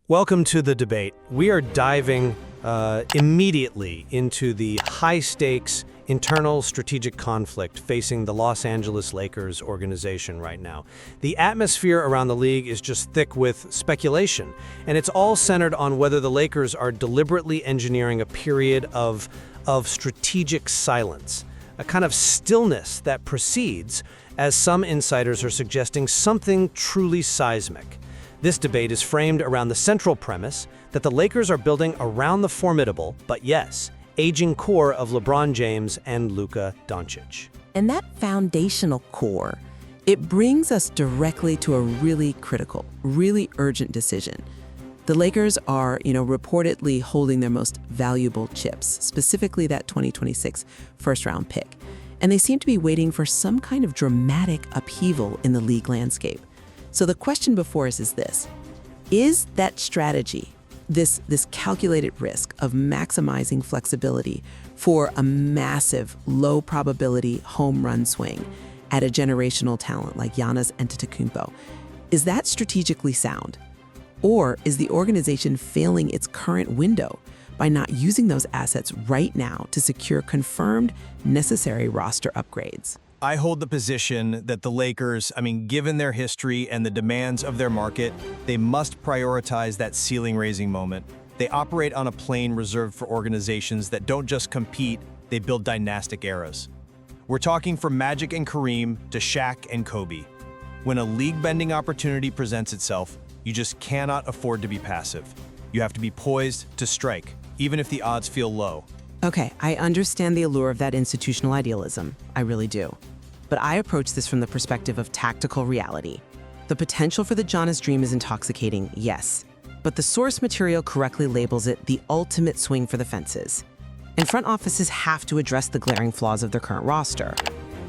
Welcome to the debate. We are diving immediately into the high-stakes internal strategic conflict facing the Los Angeles Lakers organization right now. The atmosphere around the league is just thick with speculation, and it's all centered on whether the Lakers are deliberately engineering a period of strategic silence, a kind of stillness that precedes, as some insiders are suggesting, something truly seismic. This debate is framed around the central premise that the Lakers are building around the formidable, but yes, aging core of LeBron James and Luka Doncic. And that foundational core, it brings us directly to a really critical, really urgent decision. The Lakers are, reportedly holding their most valuable chips, specifically that 2026 first-round pick. And they seem to be waiting for some kind of dramatic upheaval in the league landscape. So the question before us is this: is that strategy, this calculated risk of maximizing flexibility for a massive, low-probability home run swing at a generational talent like Giannis Antetokounmpo, is that strategically sound? Or is the organization failing its current window by not using those assets right now to secure confirmed, necessary roster upgrades? I hold the position that the Lakers, given their history and the demands of their market, they must prioritize that ceiling-raising moment. They operate on a plane reserved for organizations that don't just compete, they build dynastic eras. We're talking from Magic and Kareem to Shaq and Kobe. When a league-bending opportunity presents itself, you just cannot afford to be passive. You have to be poised to strike, even if the odds feel low. Okay, I understand the allure of that institutional idealism. I really do. But I approach this from the perspective of tactical reality. The potential for the Giannis dream is intoxicating, yes, but the source material correctly labels it the ultimate swing for the fences. And front offices have to address the glaring flaws of their current roster.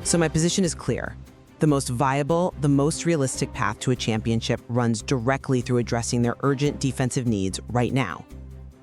So my position is clear. The most viable, the most realistic path to a championship runs directly through addressing their urgent defensive needs right now.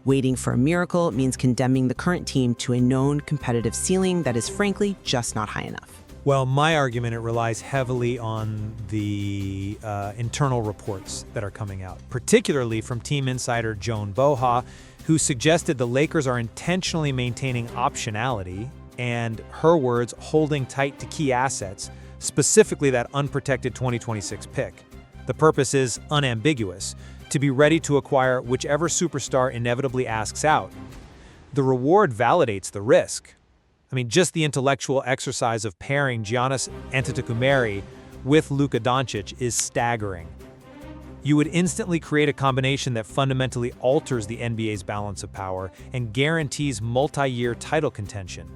Waiting for a miracle means condemning the current team to a known competitive ceiling that is frankly just not high enough. Well, my argument, it relies heavily on the internal reports that are coming out, particularly from team insider Joan Boha, who suggested the Lakers are intentionally maintaining optionality and, her words, holding tight to key assets, specifically that unprotected 2026 pick. The purpose is unambiguous: to be ready to acquire whichever superstar inevitably asks out. The reward validates the risk. Just the intellectual exercise of pairing Giannis Antetokounmpo with Luka Doncic is staggering. You would instantly create a combination that fundamentally alters the NBA's balance of power and guarantees multi-year title contention.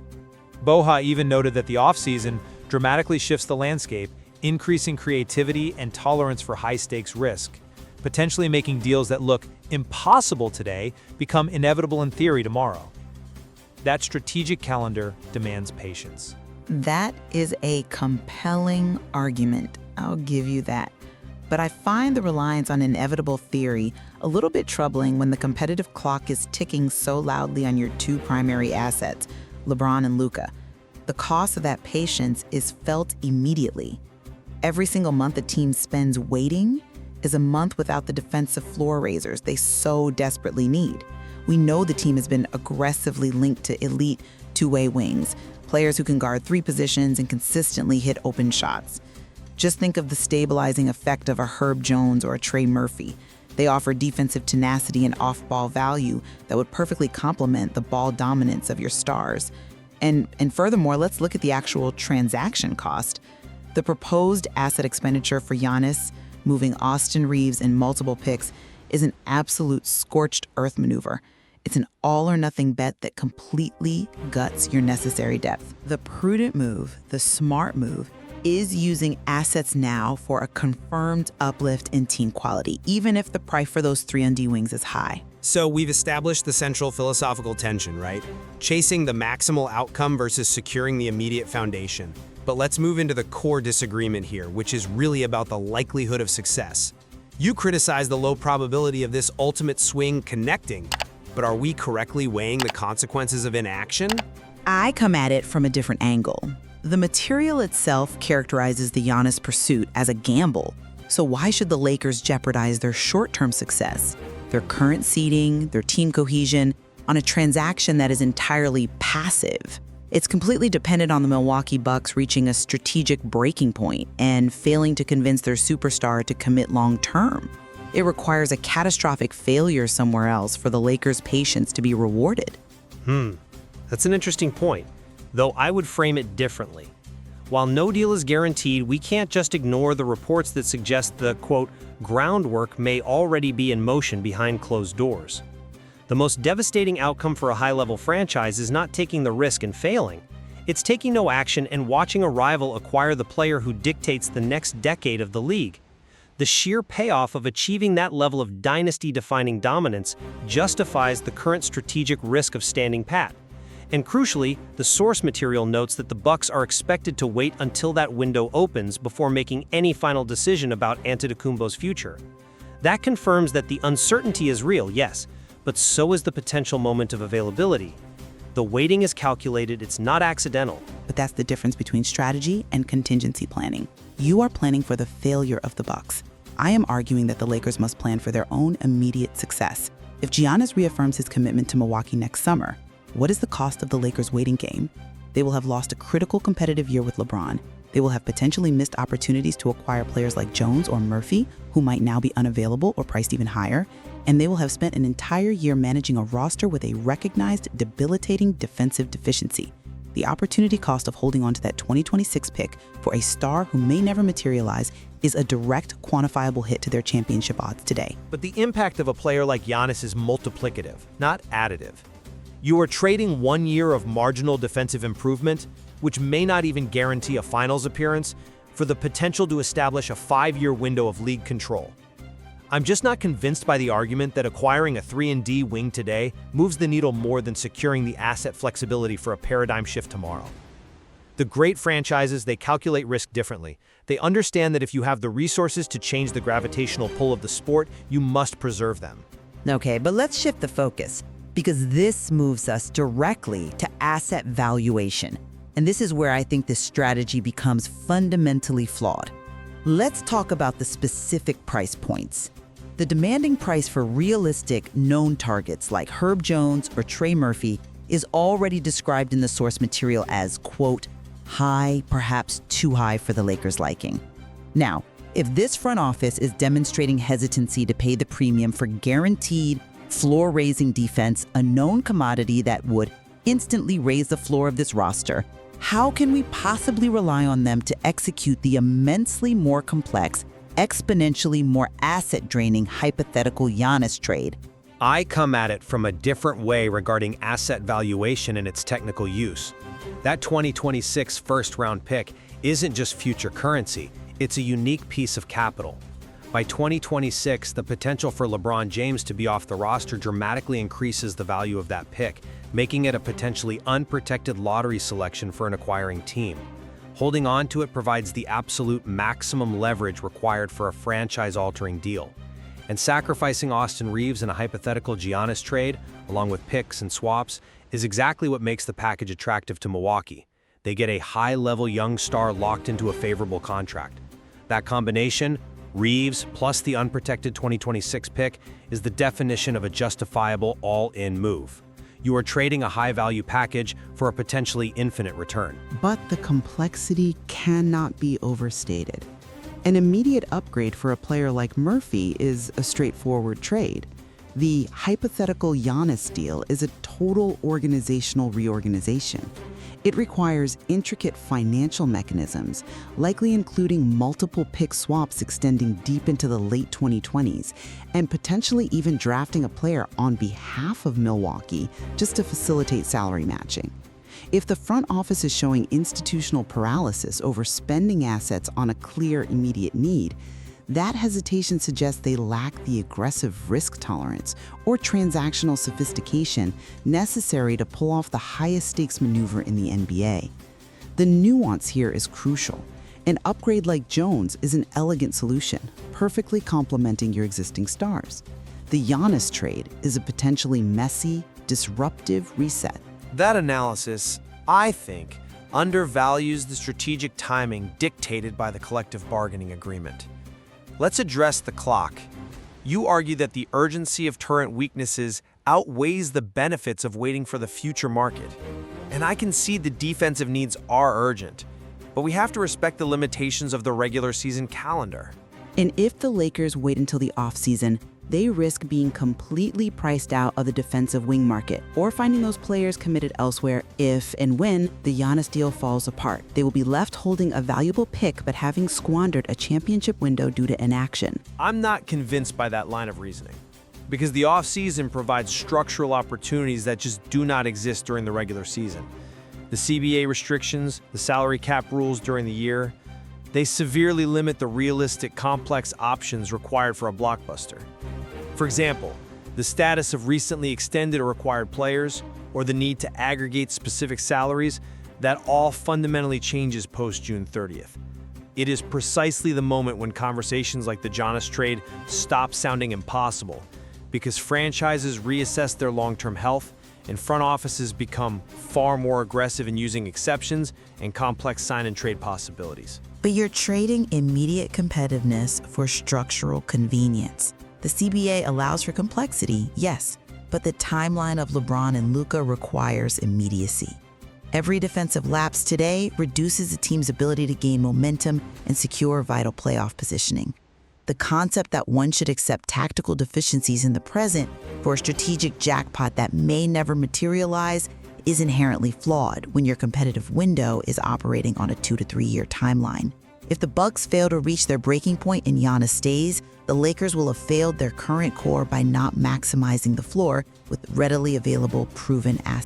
Boha even noted that the offseason dramatically shifts the landscape, increasing creativity and tolerance for high-stakes risk, potentially making deals that look impossible today become inevitable in theory tomorrow. That strategic calendar demands patience. That is a compelling argument. I'll give you that. But I find the reliance on inevitable theory a little bit troubling when the competitive clock is ticking so loudly on your two primary assets, LeBron and Luka. The cost of that patience is felt immediately. Every single month a team spends waiting is a month without the defensive floor raisers they so desperately need. We know the team has been aggressively linked to elite two-way wings, players who can guard three positions and consistently hit open shots. Just think of the stabilizing effect of a Herb Jones or a Trey Murphy. They offer defensive tenacity and off-ball value that would perfectly complement the ball dominance of your stars. And furthermore, let's look at the actual transaction cost. The proposed asset expenditure for Giannis, moving Austin Reeves and multiple picks, is an absolute scorched earth maneuver. It's an all-or-nothing bet that completely guts your necessary depth. The prudent move, the smart move, is using assets now for a confirmed uplift in team quality, even if the price for those 3-and-D wings is high. So we've established the central philosophical tension, right? Chasing the maximal outcome versus securing the immediate foundation. But let's move into the core disagreement here, which is really about the likelihood of success. You criticize the low probability of this ultimate swing connecting, but are we correctly weighing the consequences of inaction? I come at it from a different angle. The material itself characterizes the Giannis pursuit as a gamble. So why should the Lakers jeopardize their short-term success? their current seeding, their team cohesion, on a transaction that is entirely passive. It's completely dependent on the Milwaukee Bucks reaching a strategic breaking point and failing to convince their superstar to commit long term. It requires a catastrophic failure somewhere else for the Lakers' patience to be rewarded. That's an interesting point, though I would frame it differently. While no deal is guaranteed, we can't just ignore the reports that suggest the, quote, groundwork may already be in motion behind closed doors. The most devastating outcome for a high-level franchise is not taking the risk and failing. It's taking no action and watching a rival acquire the player who dictates the next decade of the league. The sheer payoff of achieving that level of dynasty-defining dominance justifies the current strategic risk of standing pat. And crucially, the source material notes that the Bucks are expected to wait until that window opens before making any final decision about Antetokounmpo's future. That confirms that the uncertainty is real, yes, but so is the potential moment of availability. The waiting is calculated, it's not accidental. But that's the difference between strategy and contingency planning. You are planning for the failure of the Bucks. I am arguing that the Lakers must plan for their own immediate success. If Giannis reaffirms his commitment to Milwaukee next summer, what is the cost of the Lakers' waiting game? They will have lost a critical competitive year with LeBron. They will have potentially missed opportunities to acquire players like Jones or Murphy, who might now be unavailable or priced even higher. And they will have spent an entire year managing a roster with a recognized debilitating defensive deficiency. The opportunity cost of holding on to that 2026 pick for a star who may never materialize is a direct, quantifiable hit to their championship odds today. But the impact of a player like Giannis is multiplicative, not additive. You are trading 1 year of marginal defensive improvement, which may not even guarantee a finals appearance, for the potential to establish a 5-year window of league control. I'm just not convinced by the argument that acquiring a 3-and-D wing today moves the needle more than securing the asset flexibility for a paradigm shift tomorrow. The great franchises, they calculate risk differently. They understand that if you have the resources to change the gravitational pull of the sport, you must preserve them. Okay, but let's shift the focus, because this moves us directly to asset valuation. And this is where I think this strategy becomes fundamentally flawed. Let's talk about the specific price points. The demanding price for realistic, known targets like Herb Jones or Trey Murphy is already described in the source material as, quote, high, perhaps too high for the Lakers' liking. Now, if this front office is demonstrating hesitancy to pay the premium for guaranteed, floor-raising defense, a known commodity that would instantly raise the floor of this roster, how can we possibly rely on them to execute the immensely more complex, exponentially more asset-draining hypothetical Giannis trade? I come at it from a different way regarding asset valuation and its technical use. That 2026 first-round pick isn't just future currency, it's a unique piece of capital. By 2026, the potential for LeBron James to be off the roster dramatically increases the value of that pick, making it a potentially unprotected lottery selection for an acquiring team. Holding on to it provides the absolute maximum leverage required for a franchise-altering deal. And sacrificing Austin Reeves in a hypothetical Giannis trade, along with picks and swaps, is exactly what makes the package attractive to Milwaukee. They get a high-level young star locked into a favorable contract. That combination, Reeves plus the unprotected 2026 pick, is the definition of a justifiable all-in move. You are trading a high-value package for a potentially infinite return. But the complexity cannot be overstated. An immediate upgrade for a player like Murphy is a straightforward trade. The hypothetical Giannis deal is a total organizational reorganization. It requires intricate financial mechanisms, likely including multiple pick swaps extending deep into the late 2020s, and potentially even drafting a player on behalf of Milwaukee just to facilitate salary matching. If the front office is showing institutional paralysis over spending assets on a clear immediate need, that hesitation suggests they lack the aggressive risk tolerance or transactional sophistication necessary to pull off the highest stakes maneuver in the NBA. The nuance here is crucial. An upgrade like Jones is an elegant solution, perfectly complementing your existing stars. The Giannis trade is a potentially messy, disruptive reset. That analysis, I think, undervalues the strategic timing dictated by the collective bargaining agreement. Let's address the clock. You argue that the urgency of current weaknesses outweighs the benefits of waiting for the future market. And I can see the defensive needs are urgent, but we have to respect the limitations of the regular season calendar. And if the Lakers wait until the offseason, they risk being completely priced out of the defensive wing market or finding those players committed elsewhere if and when the Giannis deal falls apart. They will be left holding a valuable pick but having squandered a championship window due to inaction. I'm not convinced by that line of reasoning, because the offseason provides structural opportunities that just do not exist during the regular season. The CBA restrictions, the salary cap rules during the year, they severely limit the realistic, complex options required for a blockbuster. For example, the status of recently extended or acquired players, or the need to aggregate specific salaries, that all fundamentally changes post-June 30th. It is precisely the moment when conversations like the Giannis trade stop sounding impossible, because franchises reassess their long-term health and front offices become far more aggressive in using exceptions and complex sign-and-trade possibilities. But you're trading immediate competitiveness for structural convenience. The CBA allows for complexity, yes, but the timeline of LeBron and Luka requires immediacy. Every defensive lapse today reduces a team's ability to gain momentum and secure vital playoff positioning. The concept that one should accept tactical deficiencies in the present for a strategic jackpot that may never materialize is inherently flawed when your competitive window is operating on a 2 to 3 year timeline. If the Bucks fail to reach their breaking point and Giannis stays, the Lakers will have failed their current core by not maximizing the floor with readily available proven assets.